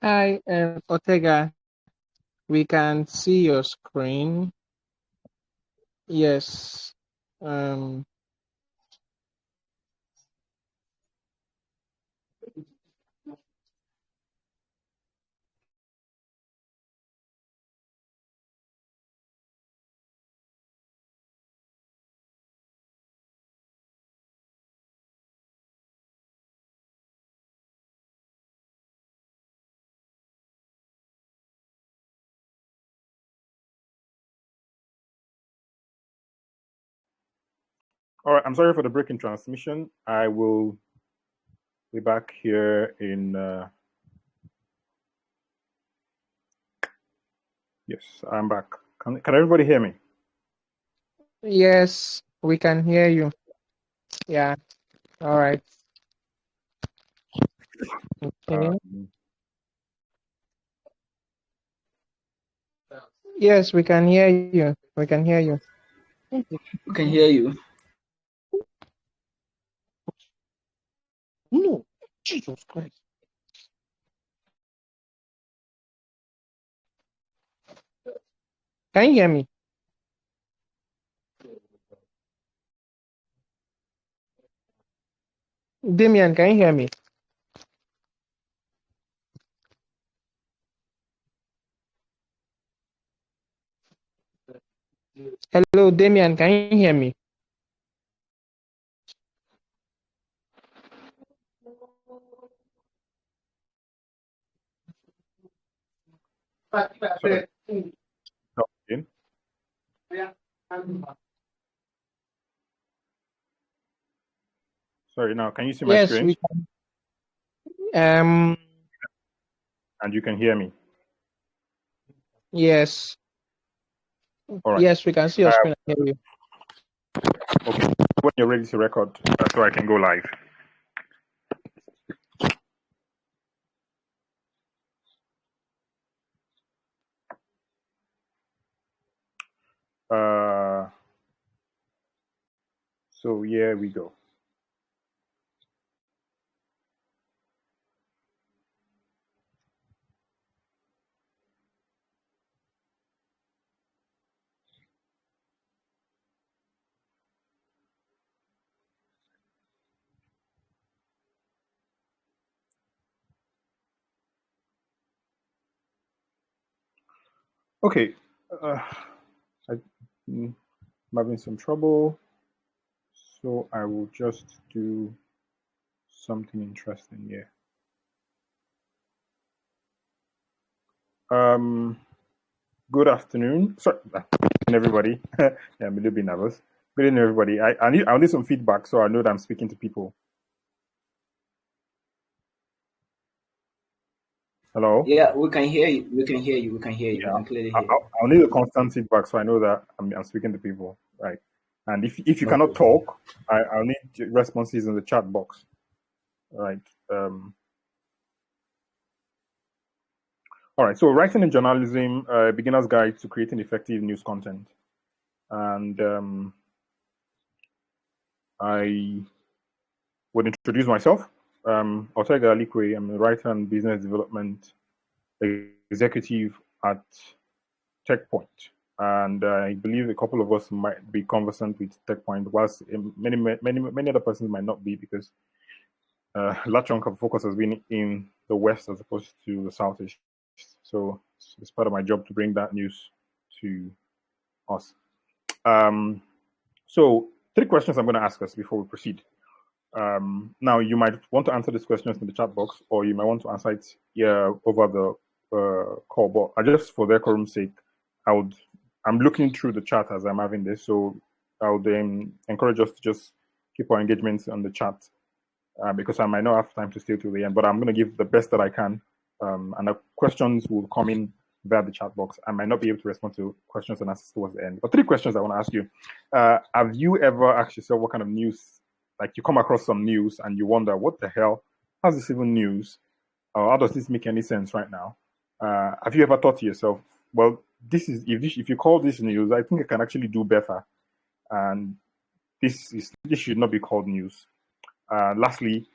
Hi, Ortega. We can see your screen. Yes. Um, All right, I'm sorry for the break in transmission. I will be back here in. Yes, I'm back. Can everybody hear me? yes, we can hear you. Yeah. All right. Okay. Yes, we can hear you. We can hear you. We can hear you. No, Jesus Christ. Can you hear me? Damian, can you hear me? Hello, Damian, can you hear me? Sorry. Okay. Sorry. Now, can you see my Yes, screen? we can. And you can hear me. Yes. All right. Yes, we can see your screen and hear you. Okay. When you're ready to record, so I can go live. So here we go. Okay. I'm having some trouble, so I will just do something interesting here. Good afternoon. Sorry, everybody. Yeah, I'm a little bit nervous. Good evening, everybody. I need some feedback so I know that I'm speaking to people. Hello. Yeah, we can hear you. We can hear you. We can hear you. Yeah, We can clearly hear you. I'll need a constant feedback so I know that I'm speaking to people, right? And if you cannot Okay. talk, I'll need responses in the chat box, right? All right. So, writing in journalism, beginner's guide to creating effective news content, and I would introduce myself. Ortega Alikwe. I'm a writer and business development executive at TechPoint. And I believe a couple of us might be conversant with TechPoint, whilst many other persons might not be, because a large chunk of focus has been in the West as opposed to the Southeast. So it's part of my job to bring that news to us. So 3 questions I'm going to ask us before we proceed. Now, you might want to answer these questions in the chat box, or you might want to answer it over the call. But just for decorum's sake, I'm looking through the chat as I'm having this, so I would encourage us to just keep our engagements on the chat because I might not have time to stay till the end. But I'm going to give the best that I can, and the questions will come in via the chat box. I might not be able to respond to questions and answers towards the end. But 3 questions I want to ask you: have you ever asked yourself what kind of news? Like, you come across some news and you wonder, what the hell? How's this even news? Or how does this make any sense right now? Have you ever thought to yourself, well, this is if you call this news, I think I can actually do better, and this should not be called news. Lastly,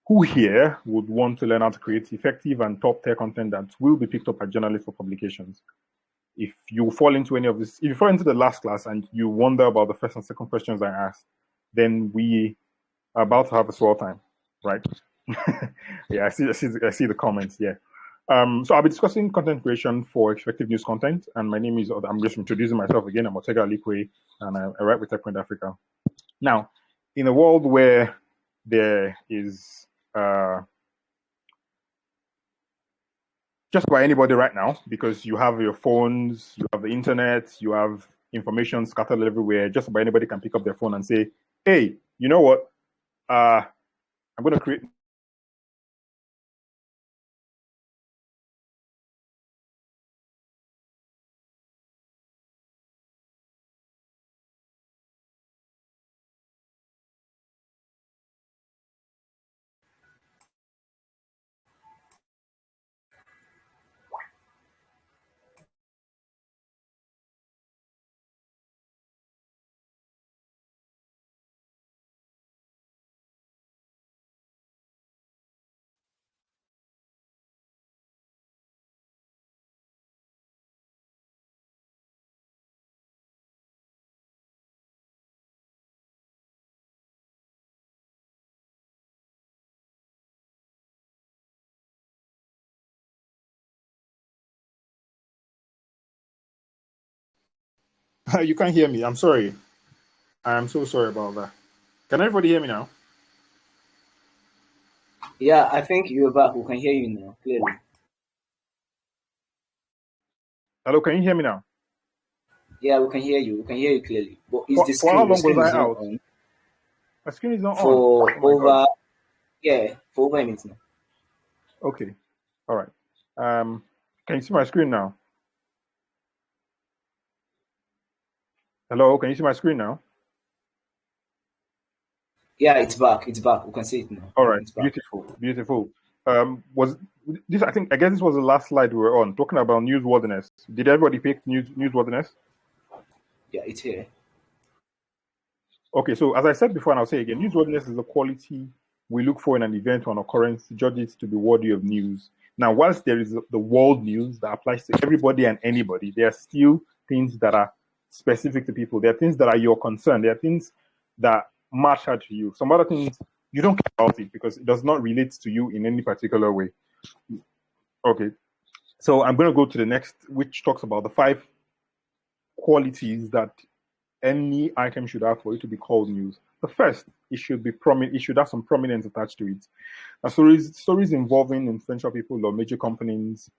who here would want to learn how to create effective and top-tier content that will be picked up by journalists for publications? If you fall into any of this, if you fall into the last class and you wonder about the first and second questions I asked, then we are about to have a swell time, right? Yeah, I see the comments. Yeah. So I'll be discussing content creation for effective news content, and my name is, I'm just introducing myself again. I'm Otega Alikwe, and I write with TechPoint Africa. Now, in a world where there is just by anybody right now, because you have your phones, you have the internet, you have information scattered everywhere, just about anybody can pick up their phone and say, hey, you know what? I'm going to create. You can't hear me. I'm sorry. I'm so sorry about that. Can everybody hear me now? Yeah, I think you're back. We can hear you now clearly. Hello, can you hear me now? Yeah, we can hear you. We can hear you clearly. But is the For screen? how The long screen was is I not out? on. My screen is not on. For Oh my God. for over a minute now. Okay. All right. Can you see my screen now? Hello, can you see my screen now? Yeah, it's back. It's back. We can see it now. All right. It's back. Beautiful. Beautiful. Was this? I guess this was the last slide we were on, talking about newsworthiness. Did everybody pick newsworthiness? Yeah, it's here. Okay. So as I said before, and I'll say again, newsworthiness is the quality we look for in an event or an occurrence to judge it to be worthy of news. Now, whilst there is the world news that applies to everybody and anybody, there are still things that are specific to people. There are things that are your concern. There are things that matter to you. Some other things you don't care about it because it does not relate to you in any particular way. Okay. So I'm going to go to the next, which talks about the 5 qualities that any item should have for it to be called news. The first, it should be prominent. It should have some prominence attached to it. Now, stories involving influential people or major companies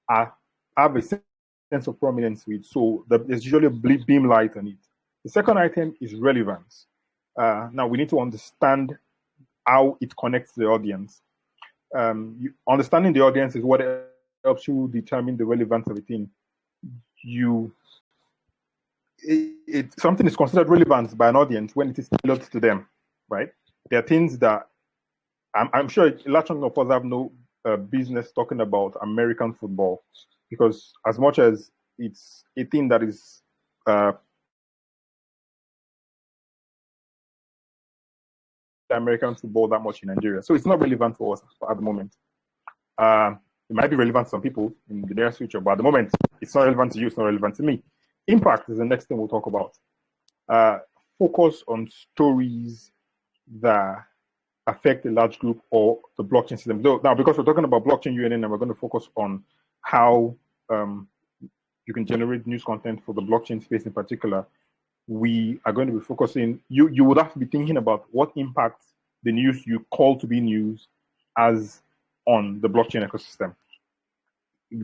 have a sense of prominence to it. So there's usually a beam light on it. The second item is relevance. Now we need to understand how it connects to the audience. Understanding the audience is what helps you determine the relevance of a thing. Something is considered relevant by an audience when it is tailored to them, right? There are things that I'm sure a lot of us have no business talking about American football, because as much as it's a thing that is American football that much in Nigeria, so it's not relevant for us at the moment. It might be relevant to some people in the near future, but at the moment, it's not relevant to you. It's not relevant to me. Impact is the next thing we'll talk about. Focus on stories that affect a large group or the blockchain system. Now, because we're talking about blockchain UNN, and we're going to focus on how you can generate news content for the blockchain space in particular, we are going to be focusing, you would have to be thinking about what impact the news you call to be news has on the blockchain ecosystem,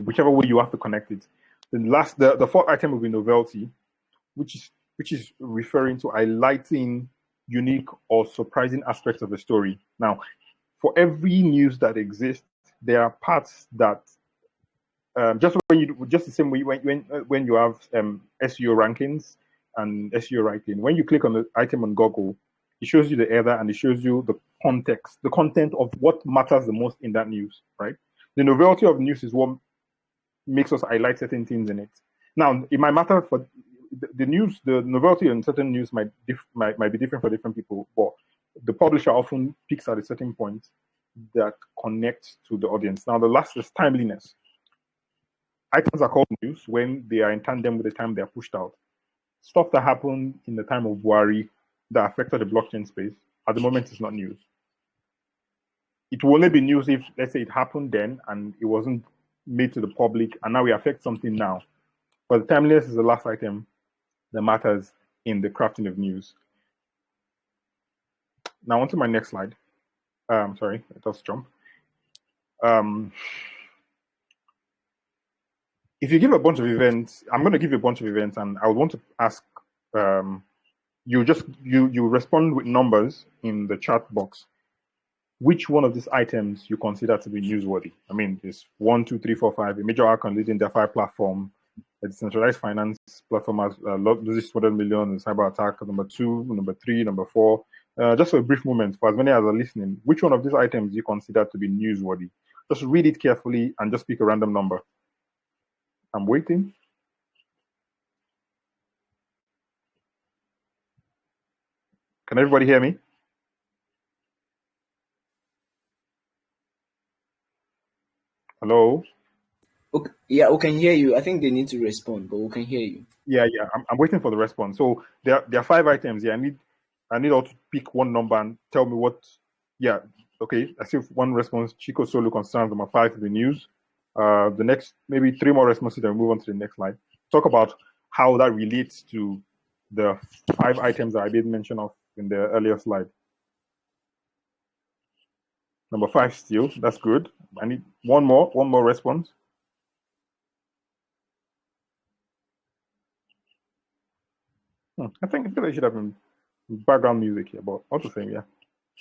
whichever way you have to connect it. The fourth item will be novelty, which is referring to highlighting unique or surprising aspects of a story. Now, for every news that exists, there are parts that just the same way when you have SEO rankings and SEO writing, when you click on the item on Google, it shows you the header and it shows you the context, the content of what matters the most in that news, right? The novelty of news is what makes us highlight certain things in it. Now, it might matter for the news, the novelty on certain news might be different for different people, but the publisher often picks at a certain point that connect to the audience. Now, the last is timeliness. Items are called news when they are in tandem with the time they are pushed out. Stuff that happened in the time of Buhari that affected the blockchain space, at the moment, is not news. It will only be news if, let's say, it happened then and it wasn't made to the public, and now we affect something now. But the timeliness is the last item that matters in the crafting of news. Now, on to my next slide. Sorry, let us jump. If you give a bunch of events, I'm going to give you a bunch of events, and I would want to ask you respond with numbers in the chat box. Which one of these items you consider to be newsworthy? I mean, it's 1, 2, 3, 4, 5. A major outcome leading DeFi platform, a decentralized finance platform has loses 200 million in cyber attack. Number 2, number 3, number 4. Just for a brief moment, for as many as are listening, which one of these items you consider to be newsworthy? Just read it carefully and just pick a random number. I'm waiting. Can everybody hear me? Hello? Okay, yeah, we can hear you. I think they need to respond, but we can hear you. Yeah. I'm waiting for the response. So there are 5 items. Yeah, I need all to pick one number and tell me what. Yeah, okay. I see one response. Chico Solo concerns number 5 to the news. The next, maybe 3 more responses, then we move on to the next slide. Talk about how that relates to the 5 items that I did mention of in the earlier slide. Number 5 still, that's good. I need one more response. I think there should have been background music here, but what's the same, yeah.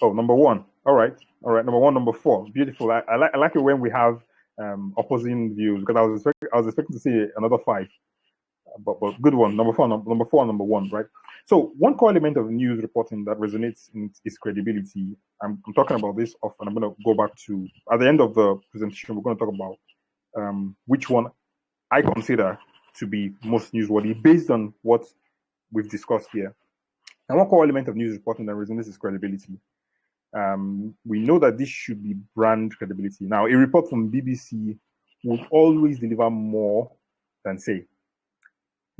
Oh, number 1. All right. Number 1, number 4. Beautiful. I like it when we have opposing views, because I was expecting to see another 5. But good one. Number 4 and number 1, right? So one core element of news reporting that resonates is credibility. I'm talking about this often. I'm going to go back to, at the end of the presentation, we're going to talk about which one I consider to be most newsworthy based on what we've discussed here. And one core element of news reporting that resonates is credibility. We know that this should be brand credibility. Now, a report from BBC would always deliver more than say.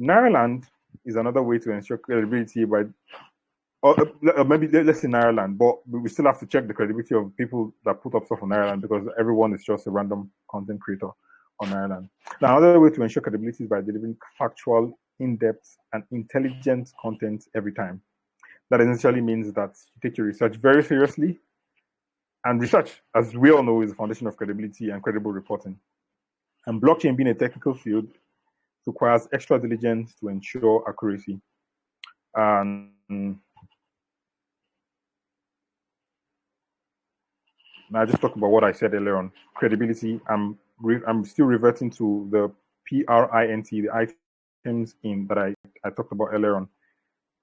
Nairaland is another way to ensure credibility by, or maybe let's say Nairaland, but we still have to check the credibility of people that put up stuff on Nairaland, because everyone is just a random content creator on Nairaland. Now, another way to ensure credibility is by delivering factual, in-depth, and intelligent content every time. That essentially means that you take your research very seriously, and research, as we all know, is the foundation of credibility and credible reporting. And blockchain being a technical field requires extra diligence to ensure accuracy. And now I just talked about what I said earlier on, credibility. I'm still reverting to the PRINT, the items in that I talked about earlier on.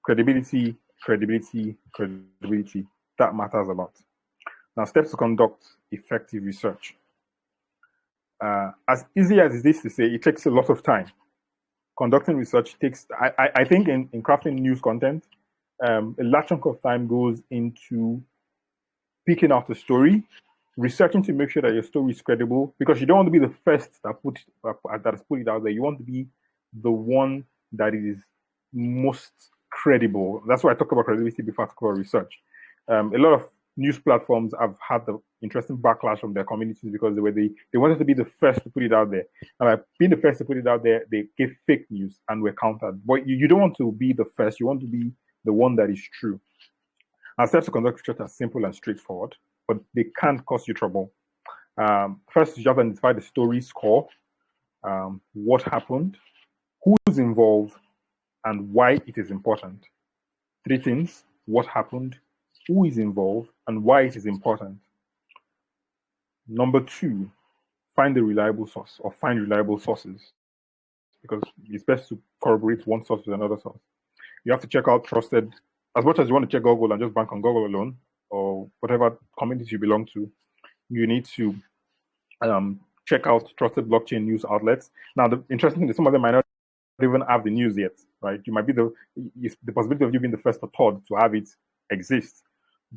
Credibility. That matters a lot. Now, steps to conduct effective research. As easy as it is to say, it takes a lot of time. Conducting research takes, I think in crafting news content, a large chunk of time goes into picking out the story, researching to make sure that your story is credible, because you don't want to be the first that has put it out there. You want to be the one that is most credible. That's why I talk about credibility before I talk about research. A lot of news platforms have had the interesting backlash from their communities because they wanted to be the first to put it out there. And by being the first to put it out there, they gave fake news and were countered. But you don't want to be the first. You want to be the one that is true. And steps to conduct research are simple and straightforward, but they can't cause you trouble. First, you have to identify the story's core, what happened, who's involved, and why it is important. 3 things: what happened, who is involved, and why it is important. Number 2, find a reliable source, or find reliable sources, because it's best to corroborate one source with another source. You have to check out trusted, as much as you want to check Google and just bank on Google alone, or whatever community you belong to, you need to check out trusted blockchain news outlets. Now, the interesting thing is some of them might not even have the news yet, right? You might be the possibility of you being the first or third to have it exist.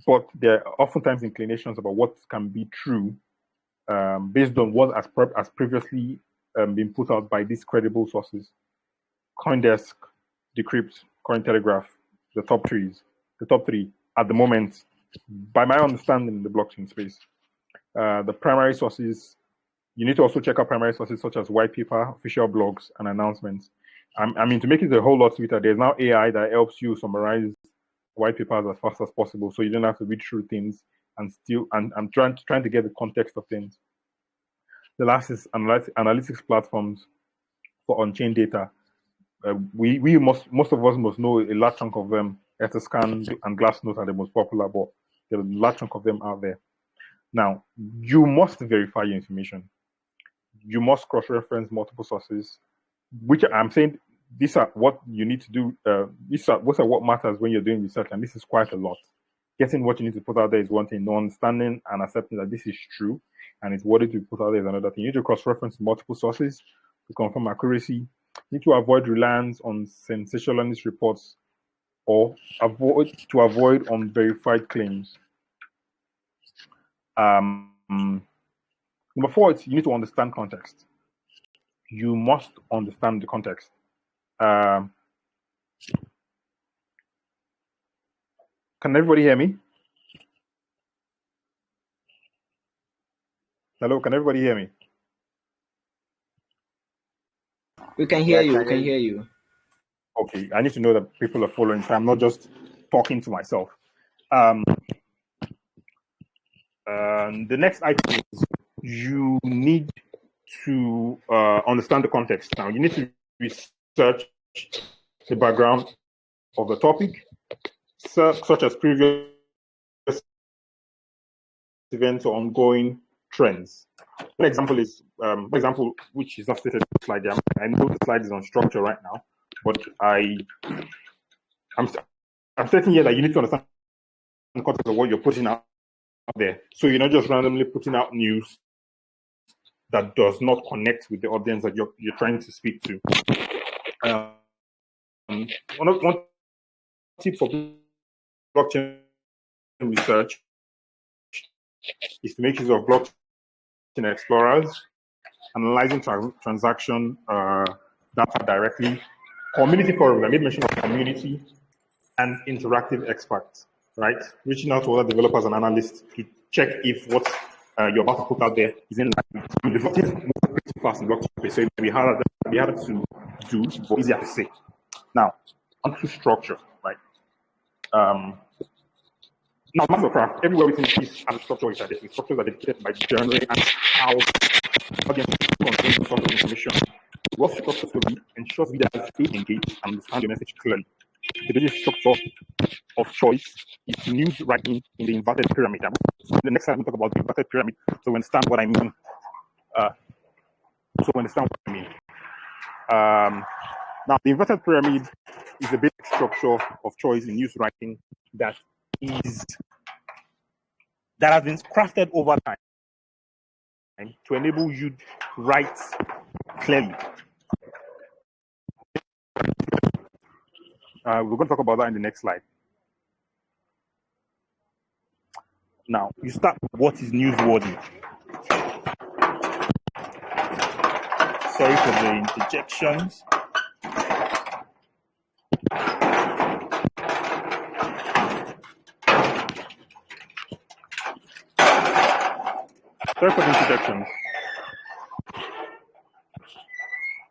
but there are oftentimes inclinations about what can be true based on what has previously been put out by these credible sources. CoinDesk, Decrypt, Cointelegraph, the top three at the moment, by my understanding in the blockchain space. The primary sources, you need to also check out primary sources such as white paper, official blogs, and announcements. I mean, to make it a whole lot sweeter, there's now AI that helps you summarize white papers as fast as possible, so you don't have to read through things and still. And I'm trying to get the context of things. The last is analytics platforms for on-chain data. We most of us must know a large chunk of them. Etherscan and Glassnode are the most popular, but there are a large chunk of them out there. Now, you must verify your information. You must cross-reference multiple sources, which I'm saying these are what you need to do. These are what matters when you're doing research, and this is quite a lot. Getting what you need to put out there is one thing. No, understanding and accepting that this is true and it's worthy to put out there is another thing. You need to cross-reference multiple sources to confirm accuracy. You need to avoid reliance on sensationalist reports or avoid unverified claims. Number 4 is you need to understand context. You must understand the context. Can everybody hear me? Hello, can everybody hear me? We can hear you. We can hear you. Okay, I need to know that people are following, so I'm not just talking to myself. The next item is you need to understand the context. Now, you need to research the background of the topic, such as previous events or ongoing trends. An example is, which is not stated in the slide. I know the slide is on structure right now, but I'm stating here that you need to understand the context of what you're putting out there. So you're not just randomly putting out news that does not connect with the audience that you're trying to speak to. One tip for blockchain research is to make use of blockchain explorers, analyzing transaction data directly, community forums. I made mention of community and interactive experts, right? Reaching out to other developers and analysts to check if what you're about to put out there is in line with the blockchain pretty fast in blockchain, so it may be harder to do, but easier to say. Now, onto structure, right? Now, Mastercraft, everywhere within this has a structure which are different. Structures are dedicated by genre and how audience contains the source of information. What structure to read ensures readers stay engaged and understand your message clearly. The basic structure of choice is news writing in the inverted pyramid. The next time we talk about the inverted pyramid, so we understand what I mean. Now, the inverted pyramid is the basic structure of choice in news writing that has been crafted over time to enable you to write clearly. We're going to talk about that in the next slide. Now, you start with what is newsworthy. Sorry for the interjections. Sorry for the interjections.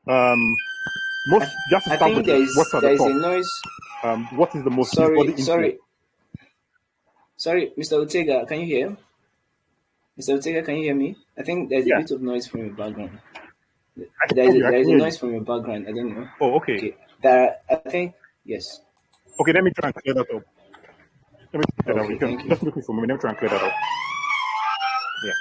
I think there is a noise. What is the most Sorry, Mr. Ortega, can you hear? Mr. Ortega, can you hear me? I think there's a bit of noise from your background. There is a noise from your background. I don't know. Oh, okay. I think yes. Okay, let me try and clear that up. Thank you. Just looking for a moment. Let me try and clear that up. Yeah.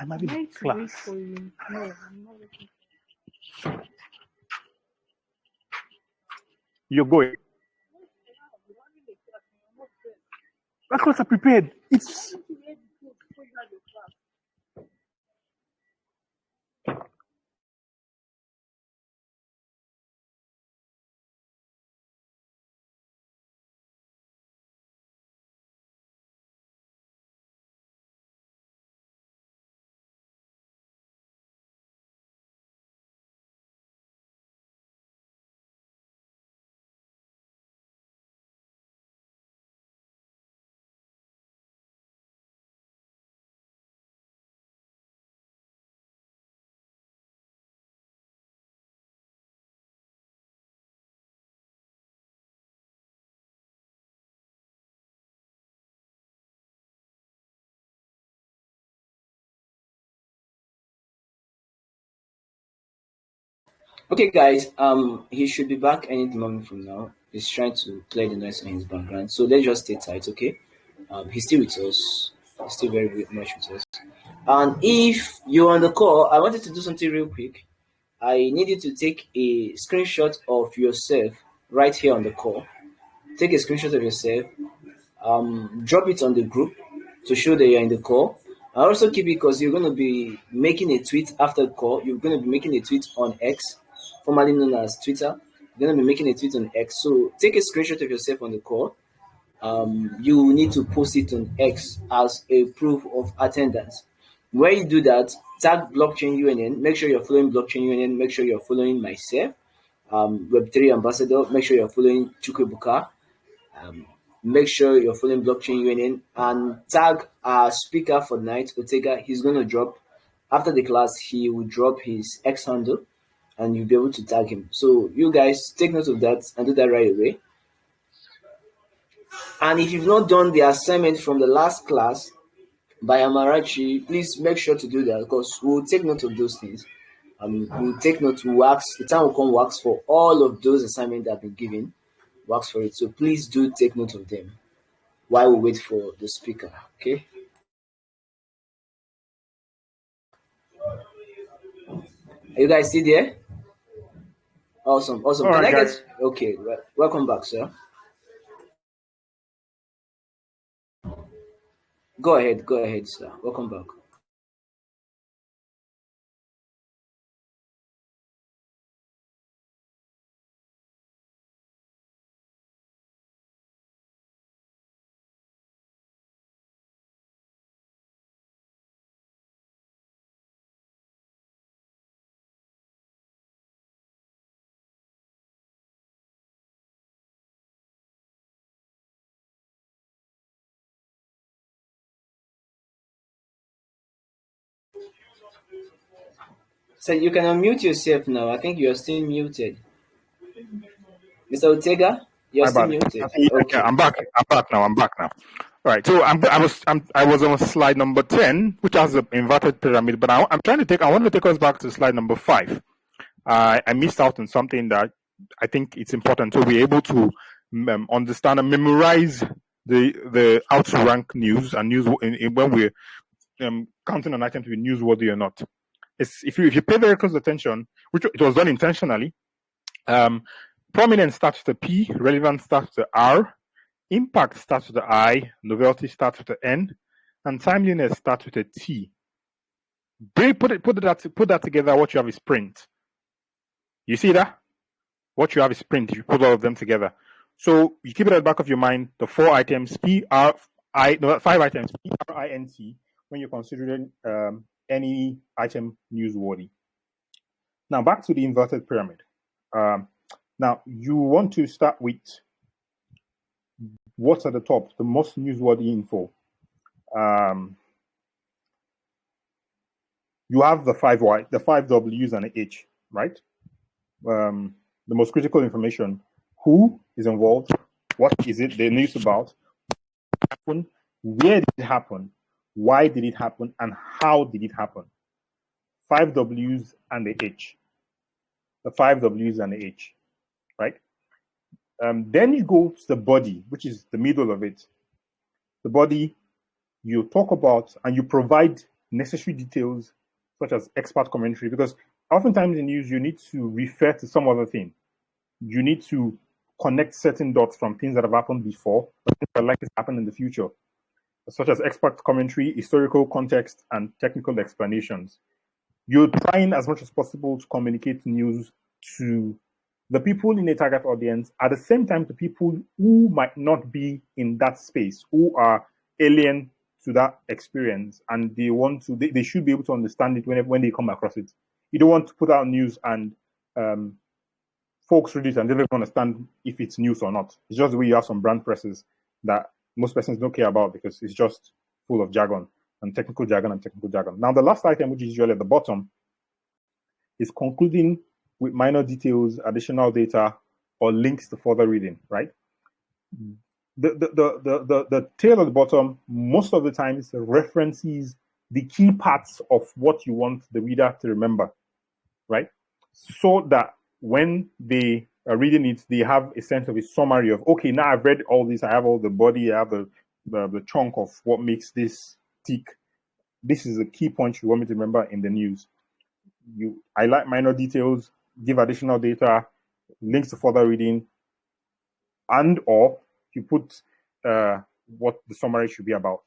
I'm having a class. For you. No, I'm not waiting. You're going. My clothes are prepared. It's. Okay, guys. He should be back any moment from now. He's trying to clear the noise in his background, so let's just stay tight, okay? He's still with us. He's still very much with us. And if you're on the call, I wanted to do something real quick. I need you to take a screenshot of yourself right here on the call. Take a screenshot of yourself. Drop it on the group to show that you're in the call. I also keep it because you're going to be making a tweet after the call. You're going to be making a tweet on X, formerly known as Twitter. You're going to be making a tweet on X. So take a screenshot of yourself on the call. You need to post it on X as a proof of attendance. When you do that, tag blockchain UNN. Make sure you're following blockchain UNN. Make sure you're following myself, Web3 ambassador. Make sure you're following Chukwebuka. Make sure you're following blockchain UNN and tag our speaker for tonight, Otega. He's going to drop after the class. He will drop his X handle, and you'll be able to tag him. So you guys take note of that and do that right away. And if you've not done the assignment from the last class by Amarachi, please make sure to do that because we'll take note of those things. We'll take note. The time will come works for all of those assignments that have been given. Works for it. So please do take note of them while we wait for the speaker. Okay. Are you guys still there? Awesome. Can right, I guys. get okay? Welcome back, sir. Go ahead, sir. Welcome back. So you can unmute yourself now. I think you are still muted. Mr. Otega, you're still muted. Okay, I'm back now. All right. So I was on slide number 10, which has the inverted pyramid, but I want to take us back to slide number 5. I missed out on something that I think it's important to be able to understand and memorize the how to rank news and news when we're counting an item to be newsworthy or not. If you pay very close attention, which it was done intentionally, Prominence starts with a P, Relevance starts with a R, Impact starts with the I, Novelty starts with the N, and Timeliness starts with a T. Put that together. What you have is print. You see that? What you have is print. You put all of them together. So you keep it at the back of your mind. The 4 items, 5 items, PRINT, when you're considering any item newsworthy. Now back to the inverted pyramid. Now you want to start with what's at the top, the most newsworthy info. You have the 5 W's and an H, right? The most critical information: who is involved, what is it the news about, happened, where did it happen, why did it happen, and how did it happen. 5 W's and the H. The 5 W's and the H, right? Then you go to the body, which is the middle of it. The body, you talk about and you provide necessary details such as expert commentary, because oftentimes in news you need to refer to some other thing. You need to connect certain dots from things that have happened before, but things that are likely to happen in the future, such as expert commentary, historical context, and technical explanations. You're trying as much as possible to communicate news to the people in a target audience, at the same time to people who might not be in that space, who are alien to that experience, and they should be able to understand it when they come across it. You don't want to put out news and folks read it and they don't understand if it's news or not. It's just the way you have some brand presses that most persons don't care about because it's just full of jargon and technical jargon and technical jargon. Now, the last item, which is usually at the bottom, is concluding with minor details, additional data, or links to further reading, right? The tail at the bottom, most of the times, references the key parts of what you want the reader to remember, right? So that when they are reading it, they have a sense of a summary of, okay, now I've read all this, I have all the body, I have the chunk of what makes this tick. This is the key point you want me to remember in the news. You highlight minor details, give additional data, links to further reading, and or you put what the summary should be about.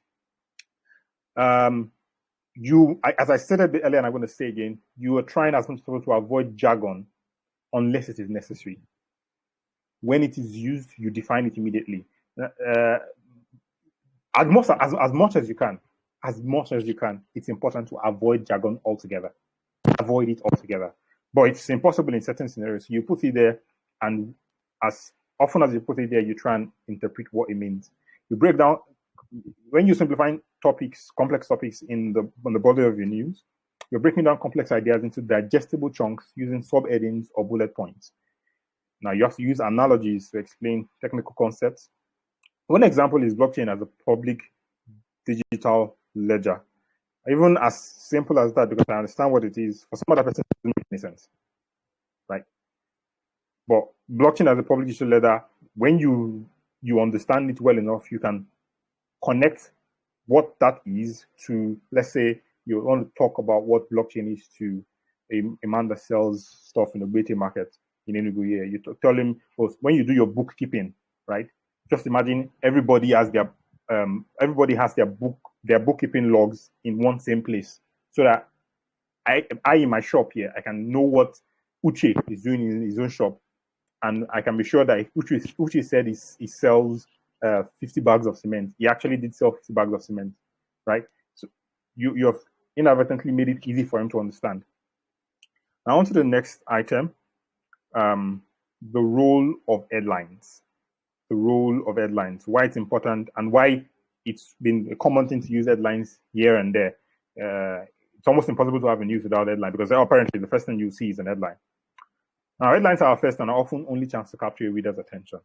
As I said a bit earlier, and I'm going to say again, you are trying as much as possible to avoid jargon unless it is necessary. When it is used, you define it immediately. As much as you can, it's important to avoid jargon altogether. Avoid it altogether. But it's impossible in certain scenarios. You put it there, and as often as you put it there, you try and interpret what it means. You break down, when you're simplifying topics, complex topics on the body of your news, you're breaking down complex ideas into digestible chunks using subheadings or bullet points. Now, you have to use analogies to explain technical concepts. One example is blockchain as a public digital ledger. Even as simple as that, because I understand what it is, for some other person, it doesn't make any sense, right? But blockchain as a public digital ledger, when you understand it well enough, you can connect what that is to, let's say, you want to talk about what blockchain is to a man that sells stuff in the Bete market in Enugu here. You tell him, well, when you do your bookkeeping, right? Just imagine everybody has their bookkeeping logs in one same place, so that I in my shop here, I can know what Uche is doing in his own shop, and I can be sure that if Uche said he sells 50 bags of cement, he actually did sell 50 bags of cement, right? So you have inadvertently made it easy for him to understand. Now on to the next item, the role of headlines. The role of headlines, why it's important, and why it's been a common thing to use headlines here and there. It's almost impossible to have a news without headline, because apparently the first thing you see is an headline. Now, headlines are our first and often only chance to capture a reader's attention.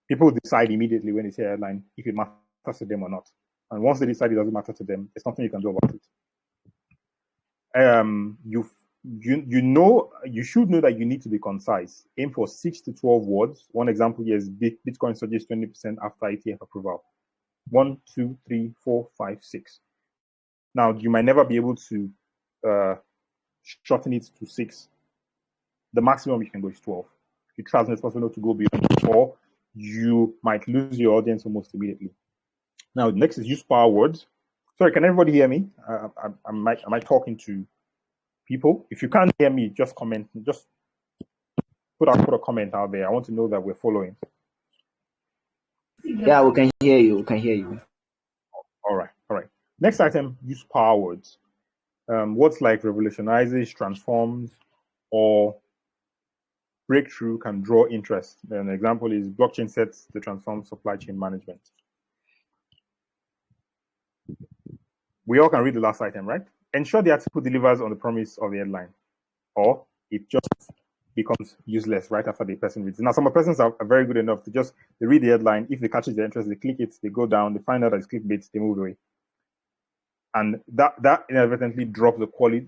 People decide immediately when they see a headline if it matters to them or not. And once they decide it doesn't matter to them, there's nothing you can do about it. You should know that you need to be concise. Aim for 6 to 12 words. One example here is Bitcoin suggests 20% after ETF approval. 1, 2, 3, 4, 5, 6. Now, you might never be able to shorten it to 6. The maximum you can go is 12. You try as much as possible not to go beyond 4. You might lose your audience almost immediately. Now, next is use power words. Sorry, can everybody hear me? Am I talking to people? If you can't hear me, just comment. Just put a comment out there. I want to know that we're following. Yeah, we can hear you. We can hear you. All right. Next item, use power words. Words like revolutionizes, transforms, or breakthrough can draw interest. An example is blockchain sets to transform supply chain management. We all can read the last item, right? Ensure the article delivers on the promise of the headline, or it just becomes useless right after the person reads it. Now, some persons are very good enough to they read the headline. If they catch their interest, they click it, they go down, they find out that it's clickbait, they move away. And that inadvertently drops the quality,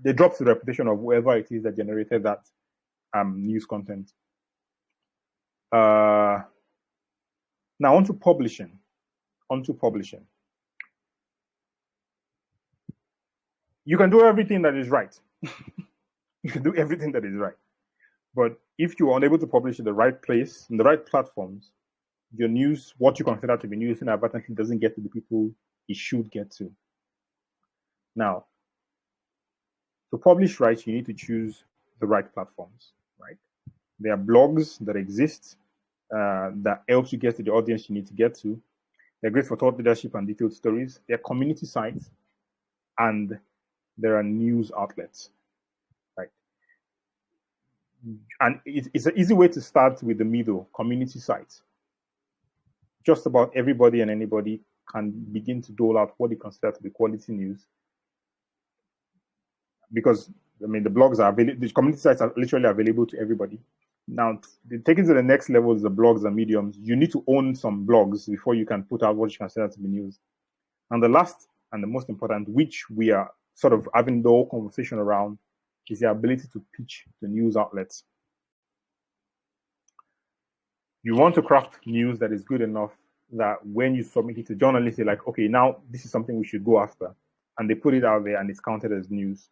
they drops the reputation of whoever it is that generated that news content. Now, on to publishing. You can do everything that is right. You can do everything that is right. But if you are unable to publish in the right place, in the right platforms, your news, what you consider to be news, inadvertently doesn't get to the people it should get to. Now, to publish right, you need to choose the right platforms, right? There are blogs that exist that help you get to the audience you need to get to. They're great for thought leadership and detailed stories. They're community sites, and there are news outlets, right? And it's an easy way to start with the middle, community sites. Just about everybody and anybody can begin to dole out what they consider to be quality news. Because, I mean, the blogs are available, the community sites are literally available to everybody. Now, taking to the next level is the blogs and mediums. You need to own some blogs before you can put out what you consider to be news. And the last and the most important, which we are sort of having the whole conversation around, is the ability to pitch the news outlets. You want to craft news that is good enough that when you submit it to journalists, you're like, okay, now this is something we should go after. And they put it out there and it's counted as news.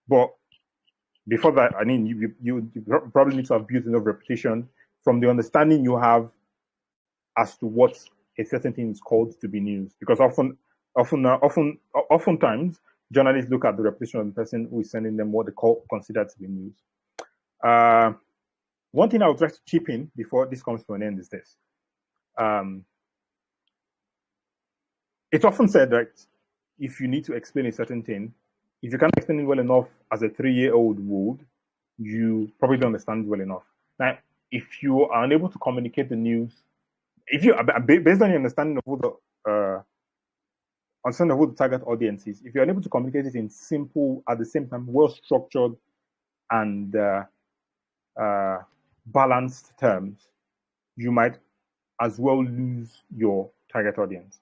But before that, I mean, you probably need to have built enough reputation from the understanding you have as to what a certain thing is called to be news. Because oftentimes, journalists look at the reputation of the person who is sending them what they consider to be news. One thing I would try to chip in before this comes to an end is this. It's often said that if you need to explain a certain thing, if you can't explain it well enough as a 3-year-old would, you probably don't understand it well enough. Now, if you are unable to communicate the news, if you based on your understanding of who the target audience is, if you're unable to communicate it in simple, at the same time, well-structured and balanced terms, you might as well lose your target audience.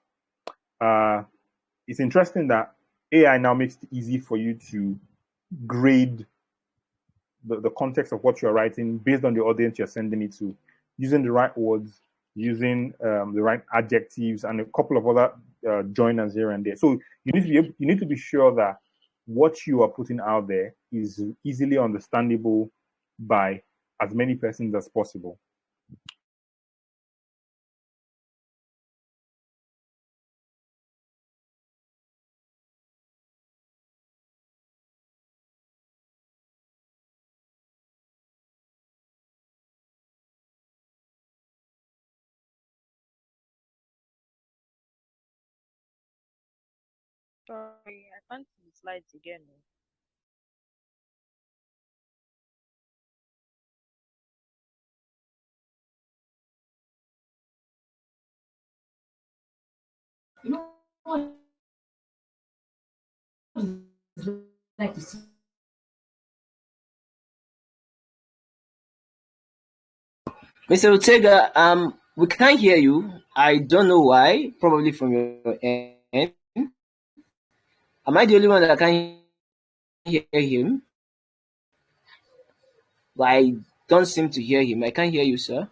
It's interesting that AI now makes it easy for you to grade the context of what you're writing based on the audience you're sending it to, using the right words, using the right adjectives, and a couple of other joiners here and there. So you need to be sure that what you are putting out there is easily understandable by as many persons as possible. Sorry, I can't see the slides again. You know what I'd like to see? Mr. Ortega, we can't hear you. I don't know why. Probably from your end. Am I the only one that can't hear him? But I don't seem to hear him. I can't hear you, sir.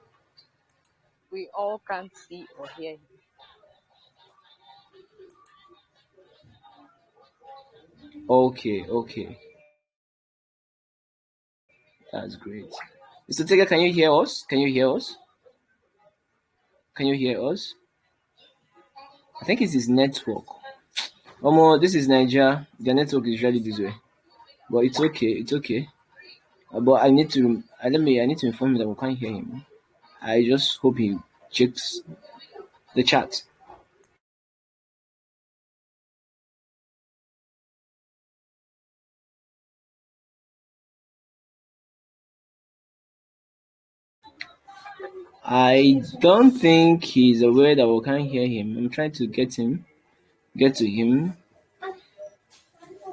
We all can't see or hear him. Okay. That's great. Mr. Ortega, can you hear us? Can you hear us? Can you hear us? I think it's his network. This is Nigeria. The network is really this way. But it's okay. But I need to inform him that we can't hear him. I just hope he checks the chat. I don't think he's aware that we can't hear him. I'm trying to get to him.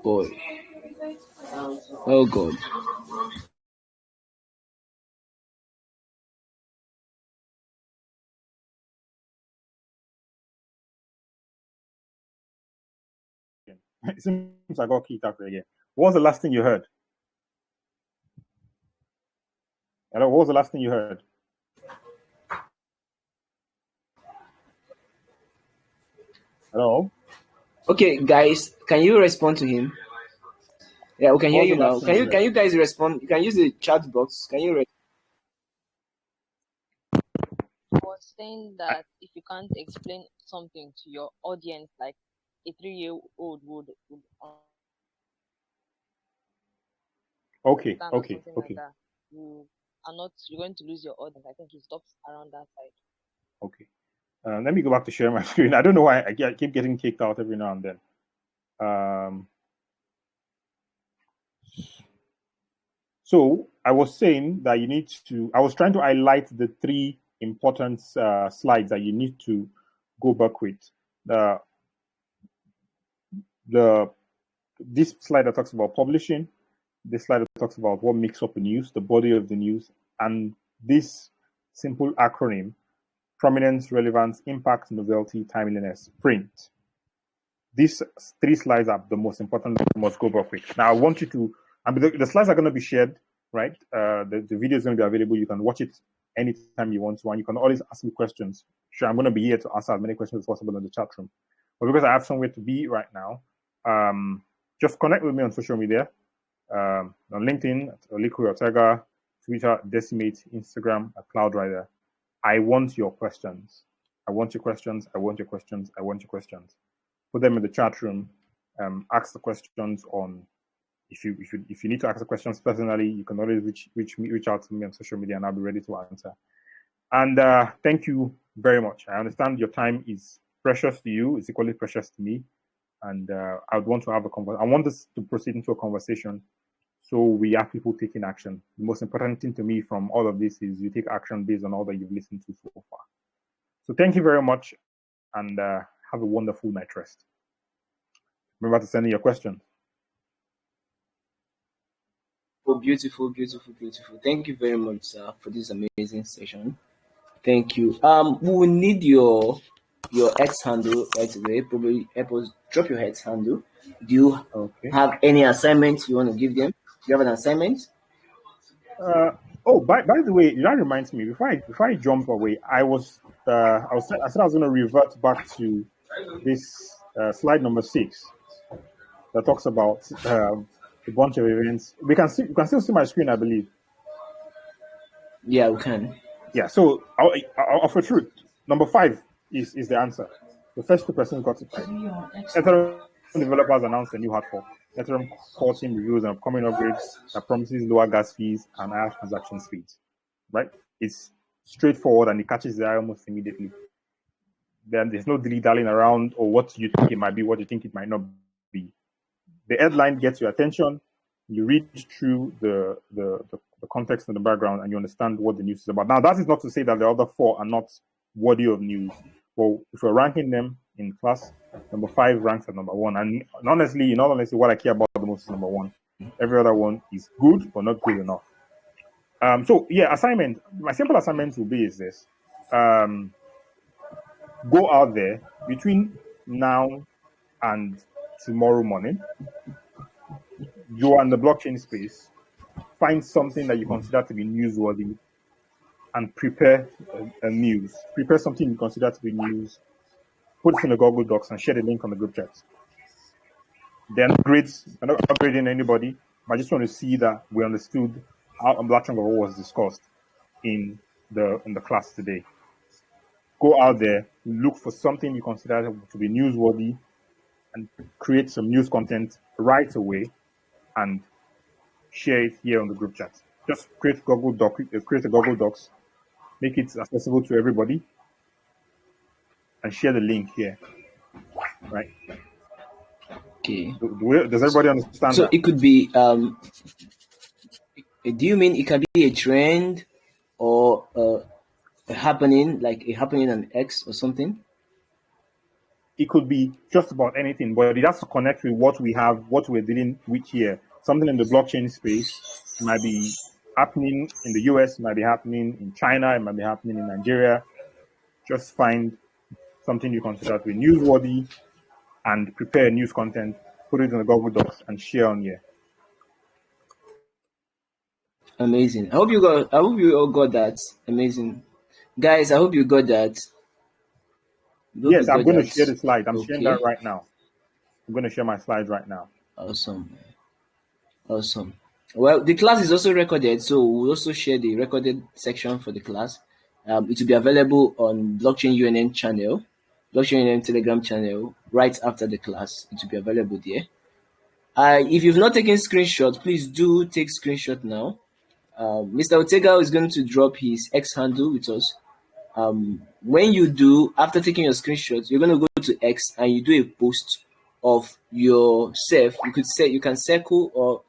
Boy. Oh God. It seems I got kicked out again. What was the last thing you heard? Hello, what was the last thing you heard? Hello? Okay, guys, can you respond to him? Yeah, we can hear What was you the now. last thing you Can you guys respond? You can use the chat box. Can you? I was saying that if you can't explain something to your audience, like a 3-year-old would Okay, understand or okay, something like okay, that, you're going to lose your audience. I think he stops around that side. okay. Let me go back to share my screen. I don't know why I keep getting kicked out every now and then. So I was saying that you need to. I was trying to highlight the three important slides that you need to go back with. The this slide that talks about publishing, this slide that talks about what makes up a news, the body of the news, and this simple acronym: Prominence, Relevance, Impact, Novelty, Timeliness, Print. These three slides are the most important that you must go back with. Now, I want you to, and the slides are going to be shared, right? The video is going to be available. You can watch it anytime you want to, and you can always ask me questions. Sure, I'm going to be here to answer as many questions as possible in the chat room. But because I have somewhere to be right now, just connect with me on social media, on LinkedIn, at Oliku Ortega, Twitter, Decimate, Instagram, at CloudRider. I want your questions. I want your questions. I want your questions. I want your questions. Put them in the chat room. Ask the questions on. If you need to ask the questions personally, you can always reach out to me on social media, and I'll be ready to answer. And thank you very much. I understand your time is precious to you. It's equally precious to me. And I would want to have a conversation. I want this to proceed into a conversation, so we have people taking action. The most important thing to me from all of this is you take action based on all that you've listened to so far. So thank you very much, and have a wonderful night rest. Remember to send in your question. Oh, beautiful, beautiful, beautiful. Thank you very much, sir, for this amazing session. Thank you. We will need your X handle right away. Probably help us drop your X handle. Do you have any assignments you want to give them? Do you have an assignment? By the way, that reminds me. Before I jump away, I said I was going to revert back to this slide number 6 that talks about a bunch of events. You can still see my screen, I believe. Yeah, we can. Yeah. So, for truth, number 5 is the answer. The first 2 persons got it right. Ethereum developers announced a new hard fork. Ethereum core team reviews and upcoming upgrades that promises lower gas fees and higher transaction speeds. Right? It's straightforward and it catches the eye almost immediately. Then there's no dilly-dallying around or what you think it might be, what you think it might not be. The headline gets your attention. You read through the context in the background and you understand what the news is about. Now, that is not to say that the other 4 are not worthy of news. Well, if we're ranking them in class, number 5 ranks at number 1. And honestly, what I care about the most is number 1. Every other one is good, but not good enough. So yeah, assignment. My simple assignment will be is this: go out there between now and tomorrow morning. You're in the blockchain space. Find something that you consider to be newsworthy, and prepare a news. Prepare something you consider to be news. Put it in the Google Docs and share the link on the group chat. Then grades. I'm not upgrading anybody, but I just want to see that we understood how blockchain was discussed in the class today. Go out there, look for something you consider to be newsworthy, and create some news content right away, and share it here on the group chat. Just create a Google Docs, make it accessible to everybody, and share the link here. Right? Okay. Does everybody understand so that? It could be. Do you mean it can be a trend or a happening, like a happening on X or something? It could be just about anything, but it has to connect with what we have, what we're dealing with here. Something in the blockchain space might be happening in the US, might be happening in China, it might be happening in Nigeria. Just find something you consider to be newsworthy and prepare news content, put it in the Google Docs, and share on here. Amazing. I hope you all got that. Amazing. Guys, I hope you got that. Yes, I'm going to share the slide. I'm sharing that right now. I'm going to share my slides right now. Awesome. Awesome. Well, the class is also recorded, so we'll also share the recorded section for the class. It will be available on Blockchain UNN channel, Blockchain UNN Telegram channel, right after the class. It will be available there. If you've not taken screenshot, please do take screenshot now. Mr. Ortega is going to drop his X handle with us. When you do, after taking your screenshot, you're going to go to X and you do a post of yourself. You can circle or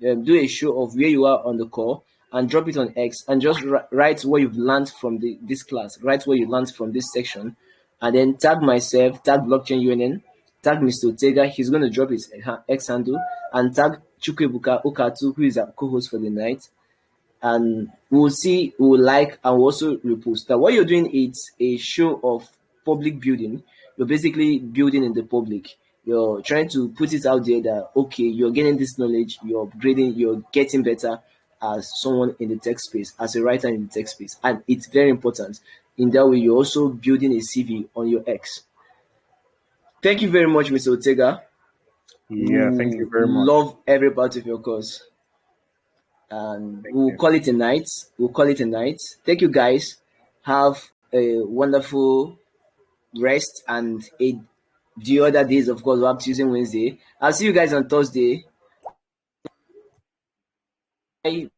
do a show of where you are on the call and drop it on X and just write what you've learned from this class. Write what you learned from this section, and then tag myself, tag Blockchain UNN, tag Mr. Ortega. He's going to drop his X handle, and tag Chukwebuka Okatu, who is our co-host for the night. And we'll see, we'll like, and we'll also repost. That what you're doing is a show of public building. You're basically building in the public. You're trying to put it out there that, okay, you're getting this knowledge, you're upgrading, you're getting better as someone in the tech space, as a writer in the tech space. And it's very important. In that way, you're also building a CV on your X. Thank you very much, Mr. Ortega. Yeah, thank you very much. Love every part of your course. And we'll call it a night. Thank you, guys. Have a wonderful rest, and the other days, of course, we'll have Tuesday, Wednesday. I'll see you guys on Thursday. Bye.